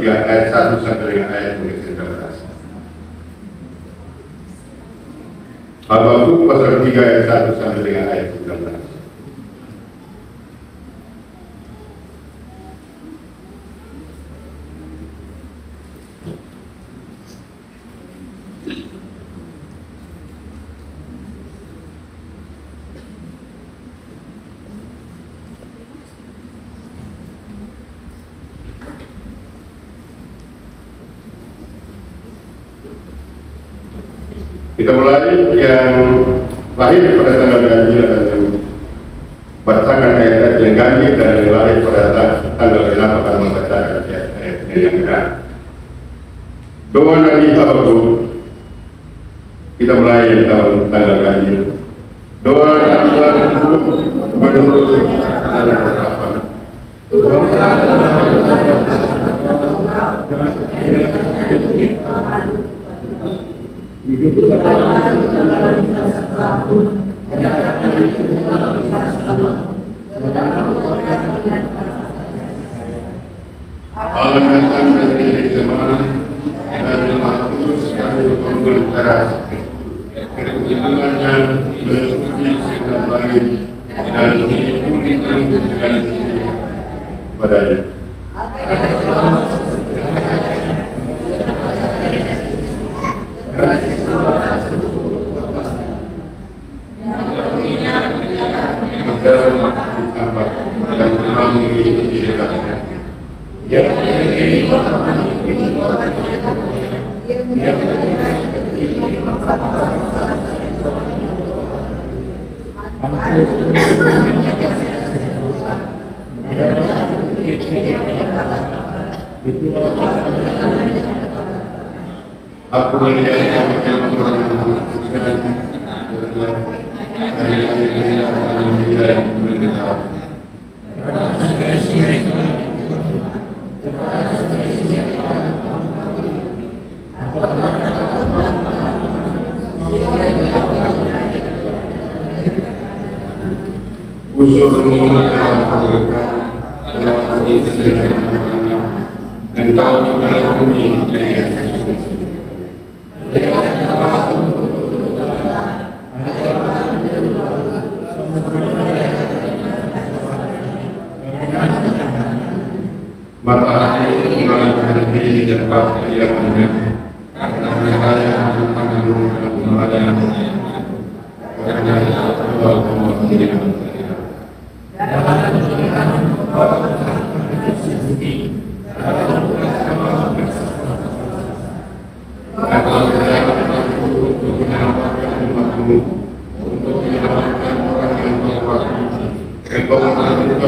3 ayat 1 sampai dengan ayat 19. Habakuk pasal 3 ayat 1 sampai dengan ayat 19. Kita mulai yang lahir pada tanggal ganjil dan bacakan ayat yang ganjil, dan yang lahir pada tanggal genap akan membacakan ayat yang genap. Doa Nabi Habakuk. Kita mulai yang tanggal ganjil. Doa Nabi Habakuk menurut harapan. Allah datang dari zaman dari makhluk sekali pemberitahuan kehidupannya mengikuti segala baik dan mengikuti dengan padanya. Aku melihat matahari berhenti di tempat yang benar, karena mereka yang mengandung kemarahan, karena Allah tidak untuk menyelamatkan orang yang berbakti, dan melakukan dan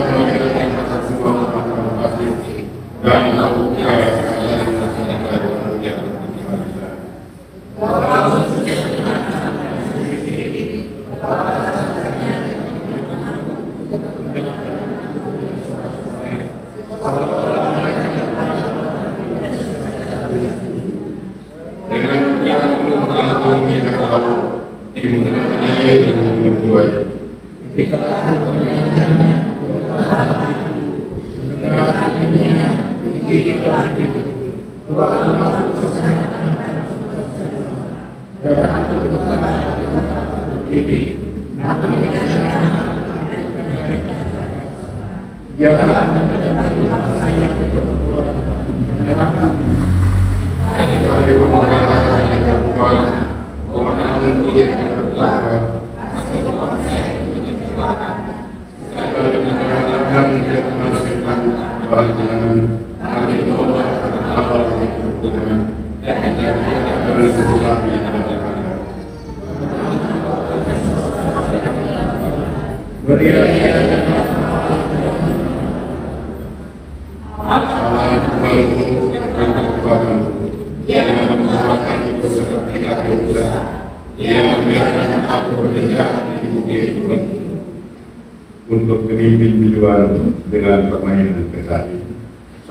untuk pemimpin biduan dengan permainan kesati.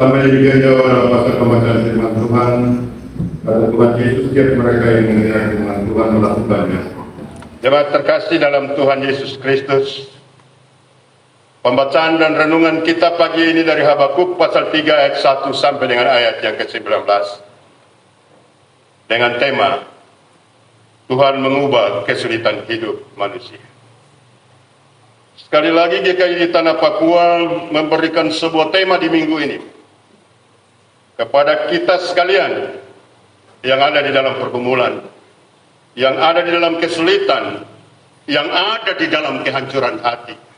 Sampai juga jauh dalam pasal pembacaan firman Tuhan, kata Tuhan Yesus, setiap mereka yang mendengar firman Tuhan melakukannya. Jemaat terkasih dalam Tuhan Yesus Kristus, Pembacaan dan renungan kita pagi ini dari Habakuk pasal 3 ayat 1 sampai dengan ayat yang ke-19. Dengan tema, Tuhan mengubah kesulitan hidup manusia. Sekali lagi GKI di Tanah Papua memberikan sebuah tema di minggu ini kepada kita sekalian yang ada di dalam pergumulan, yang ada di dalam kesulitan, yang ada di dalam kehancuran hati.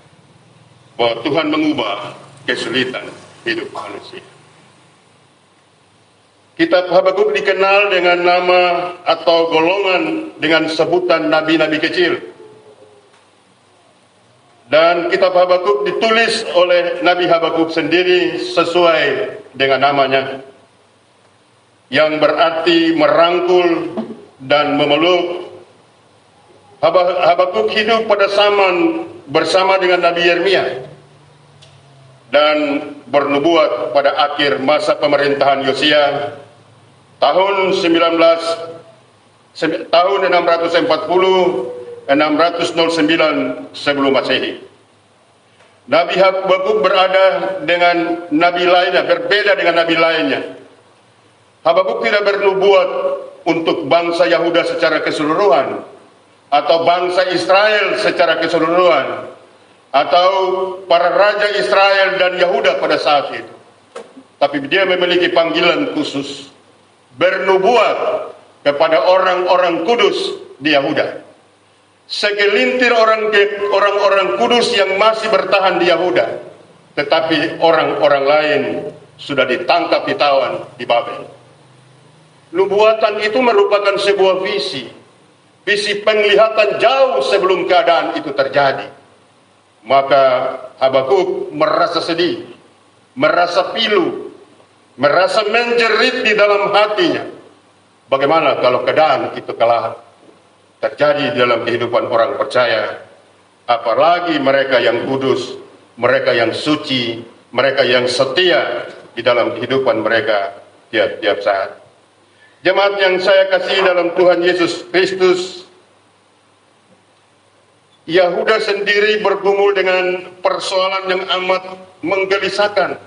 Bahwa Tuhan mengubah kesulitan hidup manusia. Kitab Habakuk dikenal dengan nama atau golongan dengan sebutan nabi-nabi kecil. Dan kitab Habakuk ditulis oleh Nabi Habakuk sendiri sesuai dengan namanya, yang berarti merangkul dan memeluk. Habakuk hidup pada zaman bersama dengan Nabi Yeremia dan bernubuat pada akhir masa pemerintahan Yosia tahun 640 609 sebelum Masehi. Nabi Habakuk berada dengan nabi lainnya, berbeda dengan nabi lainnya. Habakuk tidak bernubuat untuk bangsa Yahuda secara keseluruhan, atau bangsa Israel secara keseluruhan, atau para raja Israel dan Yahuda pada saat itu. Tapi dia memiliki panggilan khusus, bernubuat kepada orang-orang kudus di Yahuda. Segelintir orang-orang kudus yang masih bertahan di Yahuda, tetapi orang-orang lain sudah ditangkap, ditawan di Babel. Nubuatan itu merupakan sebuah visi penglihatan jauh sebelum keadaan itu terjadi. Maka Habakuk merasa sedih, merasa pilu, merasa menjerit di dalam hatinya. Bagaimana kalau keadaan itu kelak terjadi di dalam kehidupan orang percaya, apalagi mereka yang kudus, mereka yang suci, mereka yang setia di dalam kehidupan mereka tiap-tiap saat. Jemaat yang saya kasih dalam Tuhan Yesus Kristus, Yahuda sendiri bergumul dengan persoalan yang amat menggelisahkan,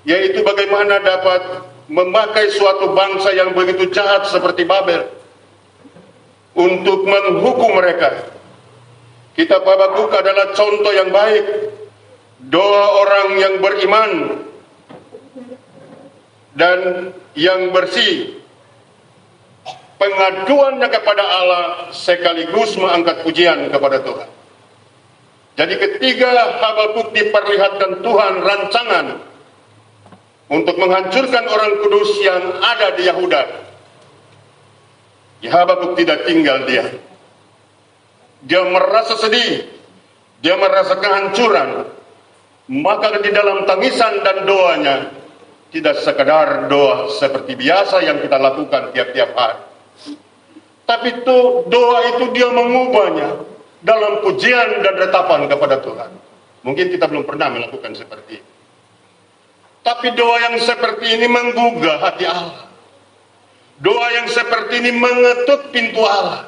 yaitu bagaimana dapat memakai suatu bangsa yang begitu jahat seperti Babel untuk menghukum mereka. Kitab Habakuk adalah contoh yang baik, doa orang yang beriman dan yang bersih, pengaduannya kepada Allah sekaligus mengangkat pujian kepada Tuhan. Jadi ketika Habakuk diperlihatkan Tuhan rancangan untuk menghancurkan orang kudus yang ada di Yahuda, Habakuk tidak tinggal diam. Dia merasa sedih, dia merasa kehancuran. Maka di dalam tangisan dan doanya, tidak sekedar doa seperti biasa yang kita lakukan tiap-tiap hari, tapi doa itu dia mengubahnya dalam pujian dan retapan kepada Tuhan. Mungkin kita belum pernah melakukan seperti itu, tapi doa yang seperti ini menggugah hati Allah. Doa yang seperti ini mengetuk pintu Allah,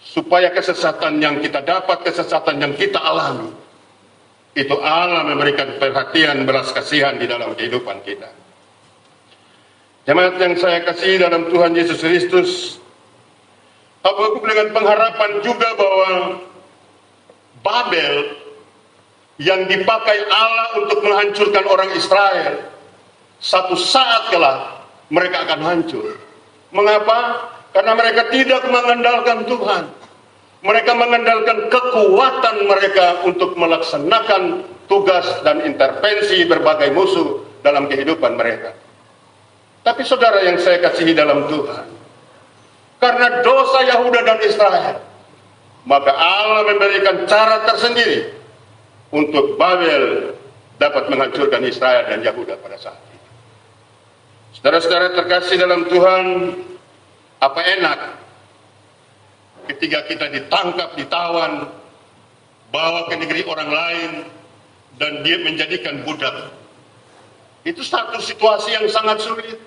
supaya kesesatan yang kita dapat, kesesatan yang kita alami, itu Allah memberikan perhatian, belas kasihan di dalam kehidupan kita. Jemaat yang saya kasih dalam Tuhan Yesus Kristus, Habakuk dengan pengharapan juga bahwa Babel yang dipakai Allah untuk menghancurkan orang Israel, satu saat kelak mereka akan hancur. Mengapa? Karena mereka tidak mengandalkan Tuhan. Mereka mengandalkan kekuatan mereka untuk melaksanakan tugas dan intervensi berbagai musuh dalam kehidupan mereka. Tapi saudara yang saya kasihi dalam Tuhan, karena dosa Yahuda dan Israel, maka Allah memberikan cara tersendiri untuk Babel dapat menghancurkan Israel dan Yahuda pada saat itu. Saudara-saudara terkasih dalam Tuhan, apa enak ketika kita ditangkap, ditawan, bawa ke negeri orang lain, dan dia menjadikan budak. Itu satu situasi yang sangat sulit.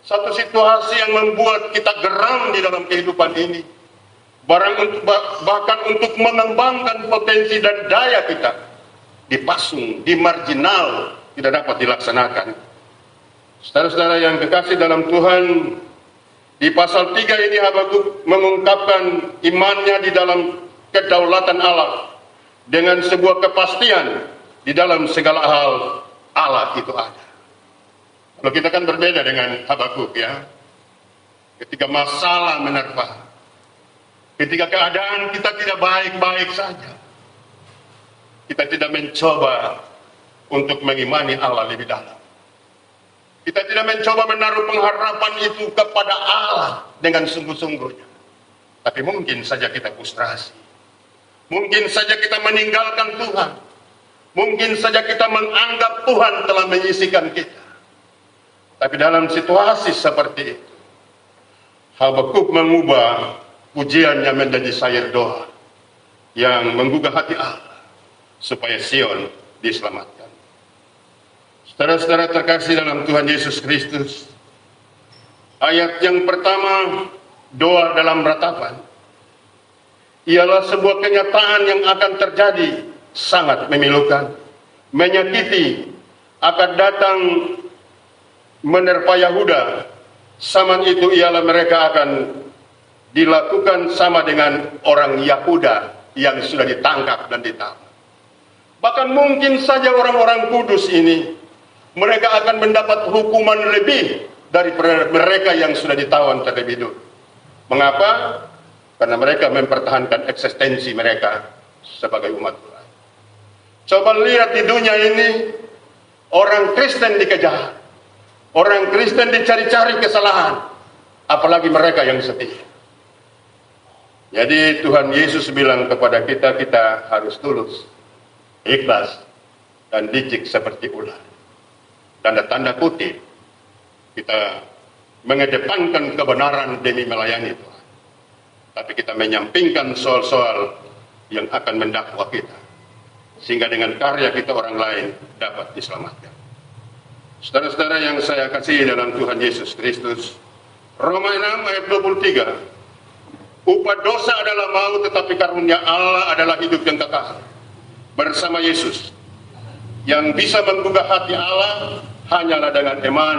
Satu situasi yang membuat kita geram di dalam kehidupan ini. bahkan untuk mengembangkan potensi dan daya kita, dipasung, dimarginal, tidak dapat dilaksanakan. Saudara-saudara yang kekasih dalam Tuhan, di pasal 3 ini Habakuk mengungkapkan imannya di dalam kedaulatan Allah dengan sebuah kepastian di dalam segala hal Allah itu ada. Kalau kita kan berbeda dengan Habakuk ya. Ketika masalah menerpa, ketika keadaan kita tidak baik-baik saja, kita tidak mencoba untuk mengimani Allah lebih dalam. Kita tidak mencoba menaruh pengharapan itu kepada Allah dengan sungguh-sungguhnya. Tapi mungkin saja kita frustrasi. Mungkin saja kita meninggalkan Tuhan. Mungkin saja kita menganggap Tuhan telah menyisihkan kita. Tapi dalam situasi seperti itu, Habakuk mengubah pujiannya menjadi syair doa yang menggugah hati Allah supaya Sion diselamatkan. Saudara-saudara terkasih dalam Tuhan Yesus Kristus, ayat yang pertama, doa dalam ratapan, ialah sebuah kenyataan yang akan terjadi sangat memilukan, menyakiti, akan datang menerpa Yahuda. Zaman itu ialah mereka akan dilakukan sama dengan orang Yahuda yang sudah ditangkap dan ditahan. Bahkan mungkin saja orang-orang kudus ini, mereka akan mendapat hukuman lebih dari mereka yang sudah ditawan terlebih dulu. Mengapa? Karena mereka mempertahankan eksistensi mereka sebagai umat Tuhan. Coba lihat di dunia ini, orang Kristen dikejar, orang Kristen dicari-cari kesalahan, apalagi mereka yang setia. Jadi Tuhan Yesus bilang kepada kita, kita harus tulus, ikhlas, dan licik seperti ular. Tanda-tanda kutip, kita mengedepankan kebenaran demi melayani Tuhan. Tapi kita menyampingkan soal-soal yang akan mendakwa kita, sehingga dengan karya kita orang lain dapat diselamatkan. Saudara-saudara yang saya kasihi dalam Tuhan Yesus Kristus, Roma 6 ayat 23, upah dosa adalah maut, tetapi karunia Allah adalah hidup yang kekal bersama Yesus. Yang bisa menggugah hati Allah hanyalah dengan iman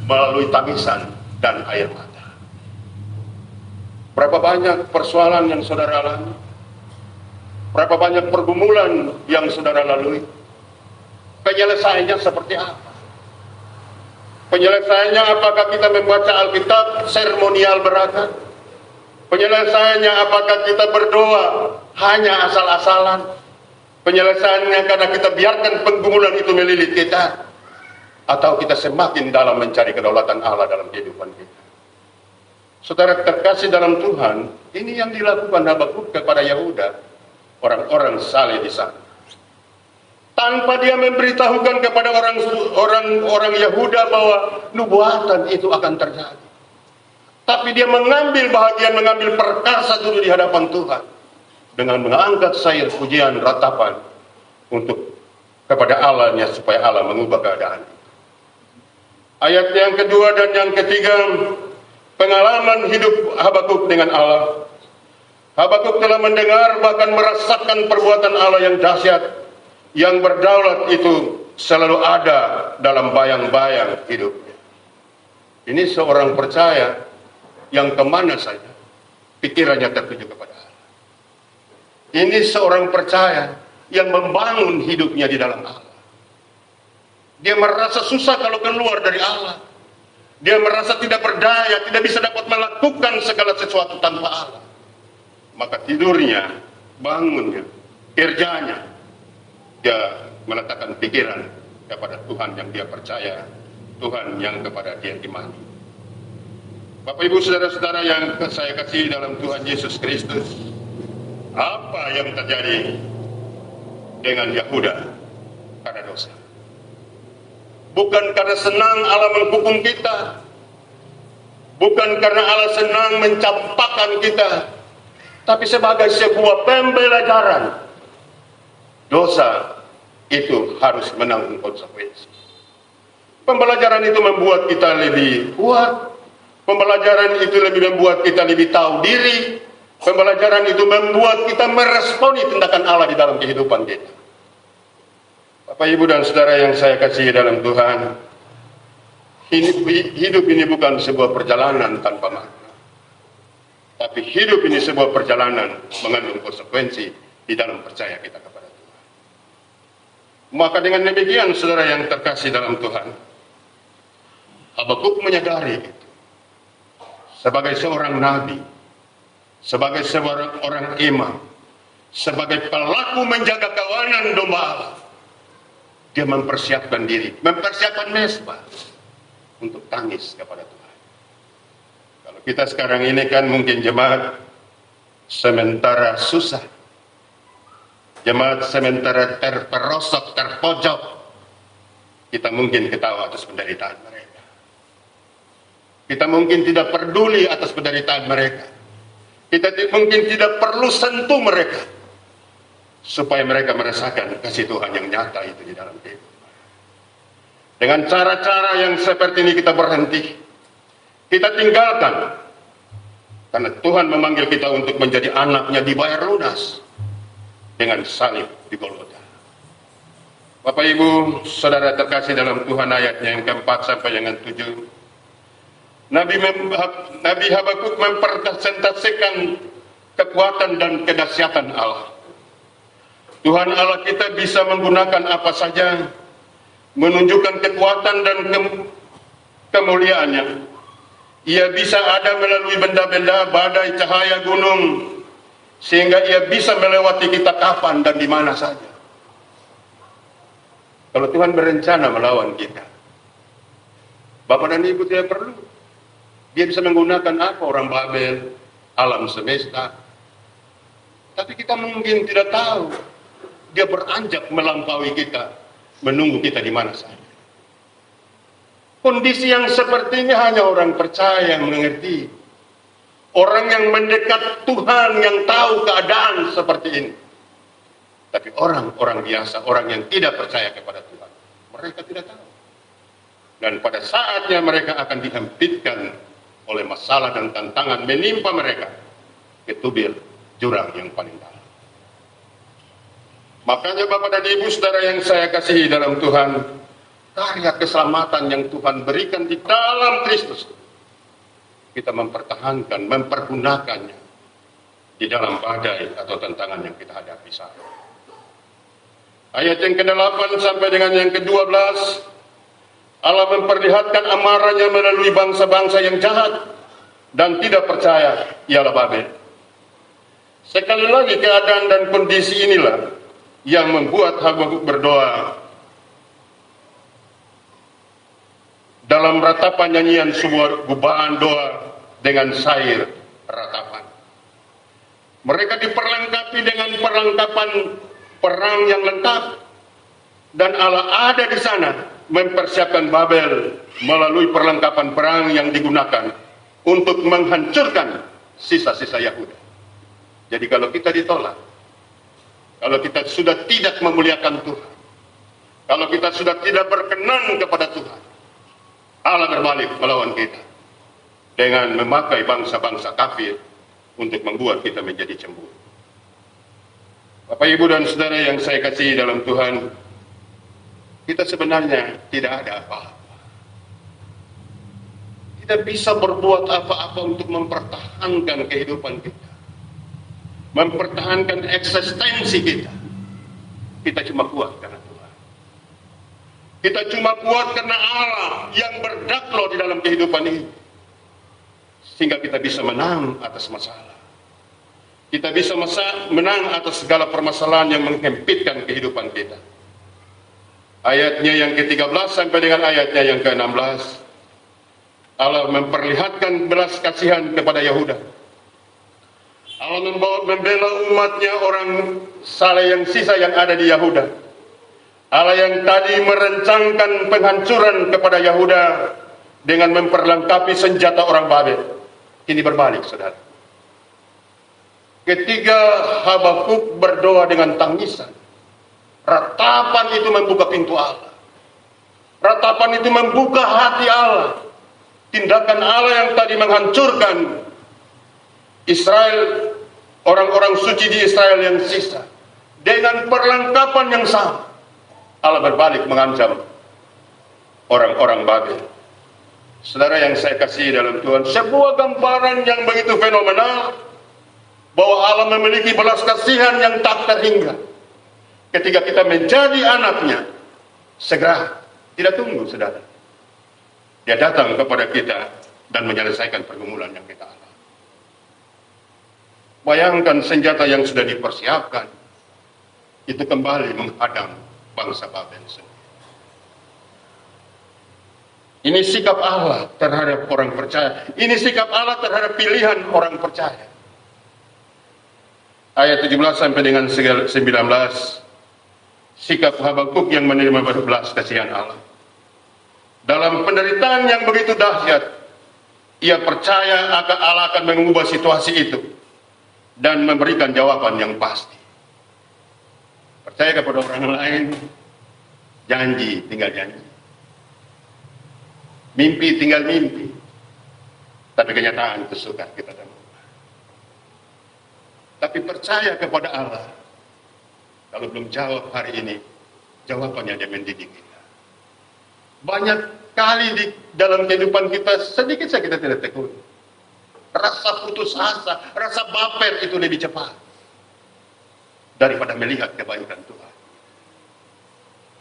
melalui tangisan dan air mata. Berapa banyak persoalan yang saudara alami? Berapa banyak pergumulan yang saudara lalui? Penyelesaiannya seperti apa? Penyelesaiannya apakah kita membaca Alkitab seremonial beragam? Penyelesaiannya apakah kita berdoa hanya asal-asalan? Penyelesaiannya karena kita biarkan pergumulan itu melilit kita, atau kita semakin dalam mencari kedaulatan Allah dalam kehidupan kita. Saudara terkasih dalam Tuhan, ini yang dilakukan Habakuk kepada Yahuda, orang-orang saleh di sana. Tanpa dia memberitahukan kepada orang Yahuda bahwa nubuatan itu akan terjadi. Tapi dia mengambil bahagian, mengambil perkasa dulu di hadapan Tuhan, dengan mengangkat syair pujian ratapan untuk kepada Allahnya supaya Allah mengubah keadaan. Ayat yang kedua dan yang ketiga, pengalaman hidup Habakuk dengan Allah. Habakuk telah mendengar bahkan merasakan perbuatan Allah yang dahsyat, yang berdaulat itu selalu ada dalam bayang-bayang hidupnya. Ini seorang percaya yang kemana saja pikirannya tertuju kepada Allah. Ini seorang percaya yang membangun hidupnya di dalam Allah. Dia merasa susah kalau keluar dari Allah. Dia merasa tidak berdaya, tidak bisa dapat melakukan segala sesuatu tanpa Allah. Maka tidurnya, bangunnya, kerjanya, dia meletakkan pikiran kepada Tuhan yang dia percaya, Tuhan yang kepada dia imani. Bapak Ibu saudara-saudara yang saya kasihi dalam Tuhan Yesus Kristus, apa yang terjadi dengan Yahuda karena dosa? Bukan karena senang Allah menghukum kita, bukan karena Allah senang mencampakkan kita, tapi sebagai sebuah pembelajaran. Dosa itu harus menanggung konsekuensi. Pembelajaran itu membuat kita lebih kuat. Pembelajaran itu lebih membuat kita lebih tahu diri. Pembelajaran itu membuat kita meresponi tindakan Allah di dalam kehidupan kita. Bapak, Ibu, dan Saudara yang saya kasihi dalam Tuhan, hidup ini bukan sebuah perjalanan tanpa makna. Tapi hidup ini sebuah perjalanan mengandung konsekuensi di dalam percaya kita kepada Tuhan. Maka dengan demikian, Saudara yang terkasih dalam Tuhan, Habakuk menyadari itu. Sebagai seorang nabi, sebagai seorang orang imam, sebagai pelaku menjaga kawanan domba Allah, dia mempersiapkan diri, mempersiapkan mesbah untuk tangis kepada Tuhan. Kalau kita sekarang ini kan mungkin jemaat sementara susah, jemaat sementara terperosok, terpojok, kita mungkin ketawa atas penderitaan mereka. Kita mungkin tidak peduli atas penderitaan mereka. Kita mungkin tidak perlu sentuh mereka supaya mereka merasakan kasih Tuhan yang nyata itu di dalam kehidupan. Dengan cara-cara yang seperti ini kita berhenti, kita tinggalkan, karena Tuhan memanggil kita untuk menjadi anaknya, dibayar lunas dengan salib di Golgota. Bapak, Ibu, Saudara terkasih dalam Tuhan, ayatnya yang keempat sampai yang ketujuh, Nabi Habakuk mempresentasikan kekuatan dan kedahsyatan Allah. Tuhan Allah kita bisa menggunakan apa saja, menunjukkan kekuatan dan kemuliaannya. Ia bisa ada melalui benda-benda, badai, cahaya, gunung, sehingga ia bisa melewati kita kapan dan di mana saja. Kalau Tuhan berencana melawan kita, Bapak dan Ibu tidak perlu. Dia bisa menggunakan apa? Orang Babel, alam semesta. Tapi kita mungkin tidak tahu. Dia beranjak melampaui kita, menunggu kita di mana saja. Kondisi yang sepertinya hanya orang percaya yang mengerti. Orang yang mendekat Tuhan yang tahu keadaan seperti ini. Tapi orang-orang biasa, orang yang tidak percaya kepada Tuhan, mereka tidak tahu. Dan pada saatnya mereka akan dihempitkan oleh masalah dan tantangan menimpa mereka ke tubir jurang yang paling dalam. Makanya Bapak dan Ibu, Saudara yang saya kasihi dalam Tuhan, karya keselamatan yang Tuhan berikan di dalam Kristus, kita mempertahankan, mempergunakannya di dalam badai atau tantangan yang kita hadapi saat ini. Ayat yang ke-8 sampai dengan yang ke-12, Allah memperlihatkan amarahnya melalui bangsa-bangsa yang jahat dan tidak percaya, ialah Babel. Sekali lagi keadaan dan kondisi inilah yang membuat Habakuk berdoa dalam ratapan nyanyian sebuah gubaan doa dengan syair ratapan. Mereka diperlengkapi dengan perlengkapan perang yang lengkap, dan Allah ada di sana mempersiapkan Babel melalui perlengkapan perang yang digunakan untuk menghancurkan sisa-sisa Yahuda. Jadi kalau kita ditolak, kalau kita sudah tidak memuliakan Tuhan, kalau kita sudah tidak berkenan kepada Tuhan, Allah berbalik melawan kita dengan memakai bangsa-bangsa kafir untuk membuat kita menjadi cemburu. Bapak, Ibu, dan Saudara yang saya kasihi dalam Tuhan, kita sebenarnya tidak ada apa-apa. Tidak bisa berbuat apa-apa untuk mempertahankan kehidupan kita, mempertahankan eksistensi kita. Kita cuma kuat karena Tuhan. Kita cuma kuat karena Allah yang berdakwah di dalam kehidupan ini, sehingga kita bisa menang atas masalah. Kita bisa menang atas segala permasalahan yang menghempitkan kehidupan kita. Ayatnya yang ke-13 sampai dengan ayatnya yang ke-16, Allah memperlihatkan belas kasihan kepada Yahuda. Allah membela umatnya, orang saleh yang sisa yang ada di Yahuda. Allah yang tadi merencangkan penghancuran kepada Yahuda dengan memperlengkapi senjata orang Babel, ini berbalik, saudara. Ketika Habakuk berdoa dengan tangisan, ratapan itu membuka pintu Allah. Ratapan itu membuka hati Allah. Tindakan Allah yang tadi menghancurkan Israel orang-orang suci di Israel yang sisa dengan perlengkapan yang sama. Allah berbalik mengancam orang-orang Babel. Saudara yang saya kasih dalam Tuhan, sebuah gambaran yang begitu fenomenal bahwa Allah memiliki belas kasihan yang tak terhingga. Ketika kita menjadi anaknya, segera, tidak tunggu saudara. Dia datang kepada kita dan menyelesaikan pergumulan yang kita alami. Bayangkan senjata yang sudah dipersiapkan, itu kembali menghadang bangsa Babel sendiri. Ini sikap Allah terhadap orang percaya. Ini sikap Allah terhadap pilihan orang percaya. Ayat 17 sampai dengan 19, sikap Habakuk yang menerima belas kasihan Allah. Dalam penderitaan yang begitu dahsyat, ia percaya akan Allah akan mengubah situasi itu dan memberikan jawaban yang pasti. Percaya kepada orang lain, janji tinggal janji. Mimpi tinggal mimpi. Tapi kenyataan itu sukar kita temukan. Tapi percaya kepada Allah. Kalau belum jawab hari ini, jawabannya dia mendidik kita. Banyak kali di dalam kehidupan kita, sedikit saja kita tidak tekun. Rasa putus asa, rasa baper itu lebih cepat daripada melihat kebaikan Tuhan.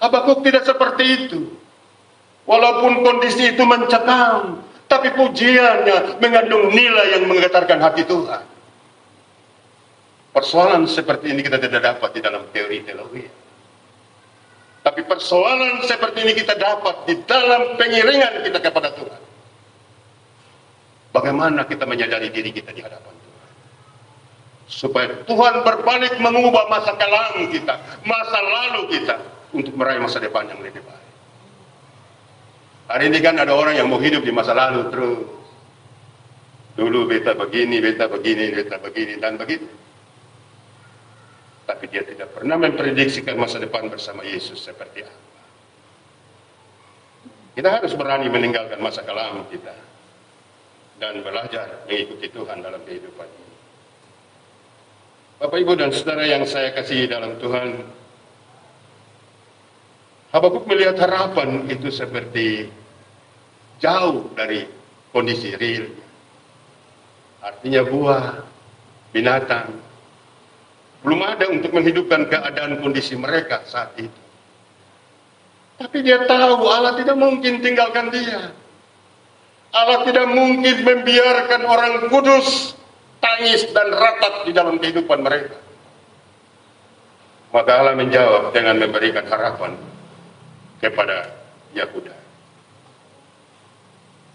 Habakuk tidak seperti itu. Walaupun kondisi itu mencekam, tapi pujiannya mengandung nilai yang menggetarkan hati Tuhan. Persoalan seperti ini kita tidak dapat di dalam teori teologi. Tapi persoalan seperti ini kita dapat di dalam pengiringan kita kepada Tuhan. Bagaimana kita menyadari diri kita di hadapan Tuhan. Supaya Tuhan berbalik mengubah masa kelam kita, masa lalu kita, untuk meraih masa depan yang lebih baik. Hari ini kan ada orang yang mau hidup di masa lalu terus. Dulu beta begini, dan begitu. Tapi dia tidak pernah memprediksikan masa depan bersama Yesus seperti apa. Kita harus berani meninggalkan masa kelam kita dan belajar mengikuti Tuhan dalam kehidupan ini. Bapak, Ibu, dan Saudara yang saya kasihi dalam Tuhan, Habakuk melihat harapan itu seperti jauh dari kondisi real. Artinya buah, binatang, belum ada untuk menghidupkan keadaan kondisi mereka saat itu. Tapi dia tahu Allah tidak mungkin tinggalkan dia. Allah tidak mungkin membiarkan orang kudus tangis dan ratap di dalam kehidupan mereka. Maka Allah menjawab dengan memberikan harapan kepada Yahuda.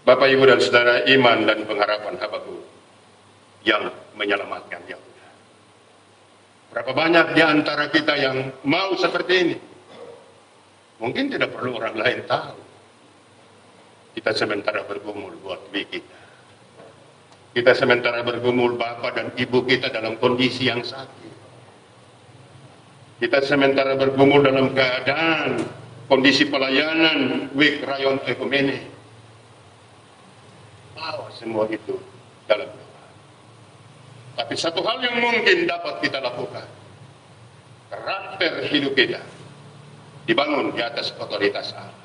Bapak, Ibu, dan Saudara, iman dan pengharapan Habakuk yang menyelamatkan Yahuda. Berapa banyak di antara kita yang mau seperti ini? Mungkin tidak perlu orang lain tahu. Kita sementara bergumul buat diri kita. Kita sementara bergumul bapak dan ibu kita dalam kondisi yang sakit. Kita sementara bergumul dalam keadaan kondisi pelayanan wik rayon ekumene. Bawa semua itu dalam doa. Tapi satu hal yang mungkin dapat kita lakukan, karakter hidup kita dibangun di atas otoritas Allah.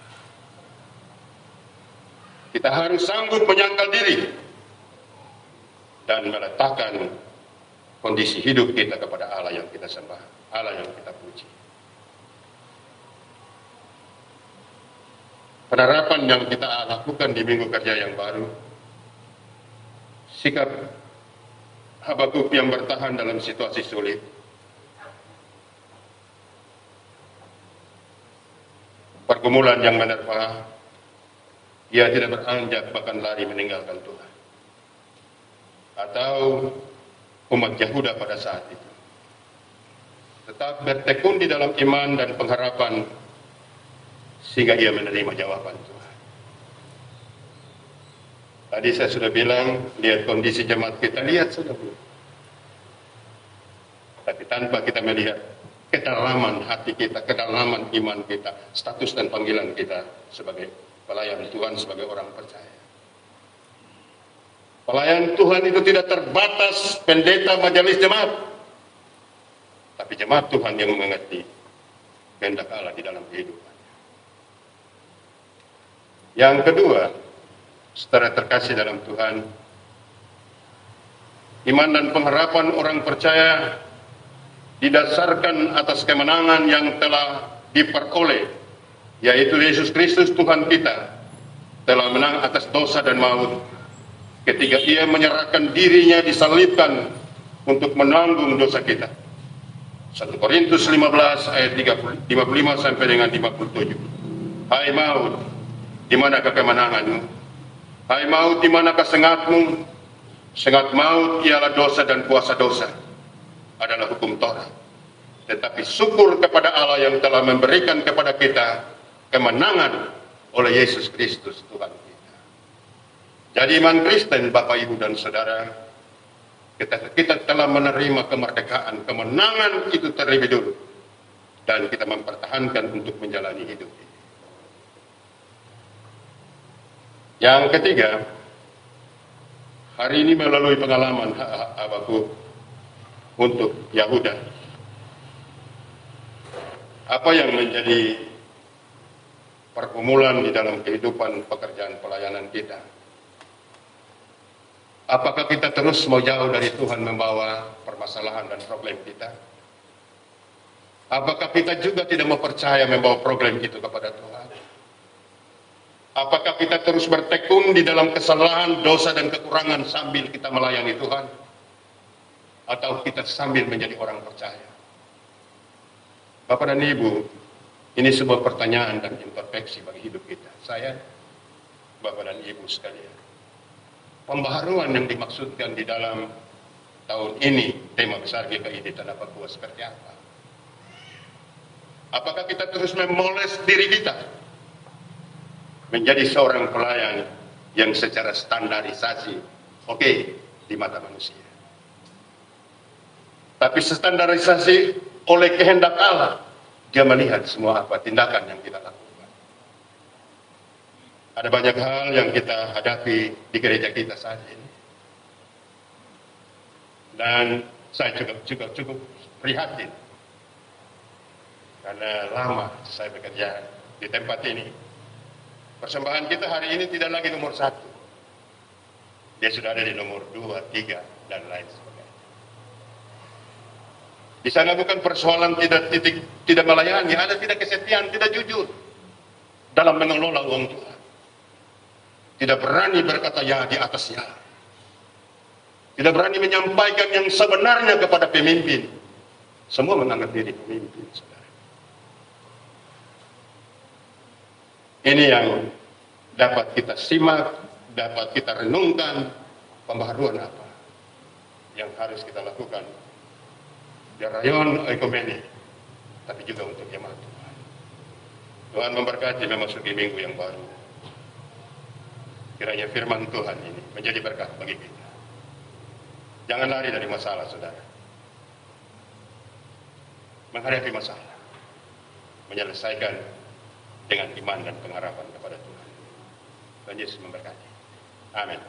Kita harus sanggup menyangkal diri dan meletakkan kondisi hidup kita kepada Allah yang kita sembah, Allah yang kita puji. Penerapan yang kita lakukan di Minggu Kerja yang baru, sikap Habakuk yang bertahan dalam situasi sulit, pergumulan yang menerpa, ia tidak beranjak bahkan lari meninggalkan Tuhan. Atau umat Yahuda pada saat itu tetap bertekun di dalam iman dan pengharapan sehingga ia menerima jawaban Tuhan. Tadi saya sudah bilang, lihat kondisi jemaat kita, lihat sudah belum. Tapi tanpa kita melihat kedalaman hati kita, kedalaman iman kita, status dan panggilan kita sebagai pelayan Tuhan, sebagai orang percaya. Pelayan Tuhan itu tidak terbatas pendeta majelis jemaat, tapi jemaat Tuhan yang mengerti kehendak Allah di dalam kehidupan. Yang kedua, saudara terkasih dalam Tuhan, iman dan pengharapan orang percaya didasarkan atas kemenangan yang telah diperoleh, yaitu Yesus Kristus Tuhan kita telah menang atas dosa dan maut ketika Ia menyerahkan dirinya disalibkan untuk menanggung dosa kita. 1 Korintus 15 ayat 55 sampai dengan 57. Hai maut, di manakah kemenanganmu? Hai maut, di manakah sengatmu? Sengat maut ialah dosa, dan kuasa dosa adalah hukum Taurat. Tetapi syukur kepada Allah yang telah memberikan kepada kita kemenangan oleh Yesus Kristus Tuhan kita. Jadi iman Kristen, Bapak, Ibu, dan Saudara, kita telah menerima kemerdekaan, kemenangan itu terlebih dulu. Dan kita mempertahankan untuk menjalani hidup ini. Yang ketiga, hari ini melalui pengalaman Habakuk untuk Yahuda, apa yang menjadi pergumulan di dalam kehidupan pekerjaan pelayanan kita? Apakah kita terus mau jauh dari Tuhan membawa permasalahan dan problem kita? Apakah kita juga tidak mau percaya membawa problem itu kepada Tuhan? Apakah kita terus bertekun di dalam kesalahan, dosa, dan kekurangan sambil kita melayani Tuhan? Atau kita sambil menjadi orang percaya? Bapak dan Ibu, ini sebuah pertanyaan dan introspeksi bagi hidup kita. Saya, Bapak dan Ibu sekalian, pembaharuan yang dimaksudkan di dalam tahun ini, tema besar GKI Tanah Papua seperti apa? Apakah kita terus memoles diri kita menjadi seorang pelayan yang secara standarisasi oke di mata manusia, tapi standarisasi oleh kehendak Allah, Dia melihat semua apa tindakan yang kita lakukan. Ada banyak hal yang kita hadapi di gereja kita saat ini, dan saya cukup prihatin karena lama saya bekerja di tempat ini. Persembahan kita hari ini tidak lagi nomor 1, dia sudah ada di nomor 2, 3, dan lain sebagainya. Di sana bukan persoalan tidak melayani, ada tidak kesetiaan, tidak jujur dalam mengelola uang Tuhan. Tidak berani berkata ya di atas ya. Tidak berani menyampaikan yang sebenarnya kepada pemimpin. Semua menganggap diri pemimpin, saudara. Ini yang dapat kita simak, dapat kita renungkan, pembaharuan apa yang harus kita lakukan di rayon ekumene, tapi juga untuk jemaat Tuhan. Tuhan memberkati memasuki minggu yang baru. Kiranya firman Tuhan ini menjadi berkat bagi kita. Jangan lari dari masalah, saudara. Menghadapi masalah, menyelesaikan dengan iman dan pengharapan kepada Tuhan. Tuhan Yesus memberkati. Amin.